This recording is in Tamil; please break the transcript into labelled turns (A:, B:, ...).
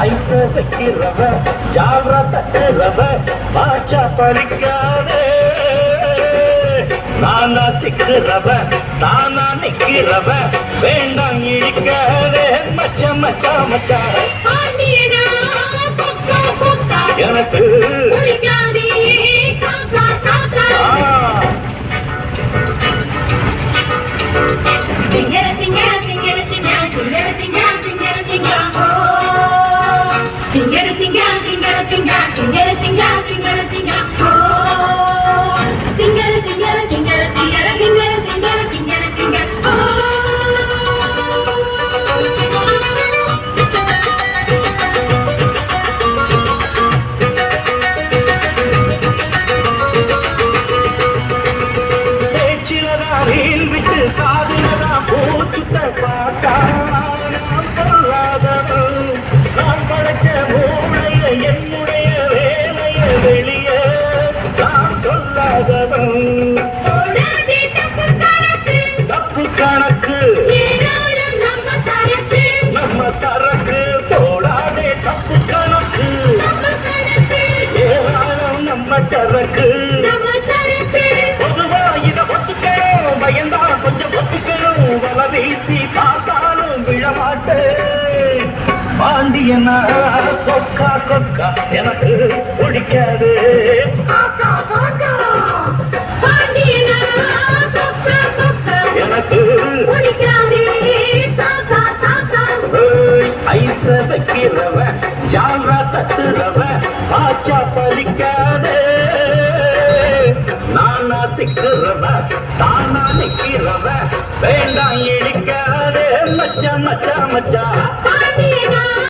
A: ஐச வைக்கிறவ ஜாவரா தட்டுறவ பாச்சா பறிக்காதே நானா சிக்கிறவ தானா நிக்கிறவ வேண்டாம் இழிக்காதே மச்சா மச்சா மச்சா எனக்கு விட்டு காதுலதா பூச்சுட்ட பாட்டா நான் சொல்லாதவன் நான் படைச்ச மூளைய என்னுடைய வேலைய வெளிய நான் சொல்லாதவன் தப்பு கணக்கு நம்ம சரக்கு போடாதே தப்பு கணக்கு ஏராளம் நம்ம சரக்கு பயந்தா கொஞ்சம் ஒத்துக்கணும் வல வீசி பார்த்தாலும் விழமாட்டேன் பாண்டியனா கொக்கா கொக்கா எனக்கு பிடிக்காது எனக்கு ஐச வைக்கிறவ ஜாவரா தட்டுறவ பாச்சா பறிக்காதே நானா சிக்கிறவ தானா நிக்கிறவ வேண்டாம் இழிக்காதே மச்சா மச்சா மச்சா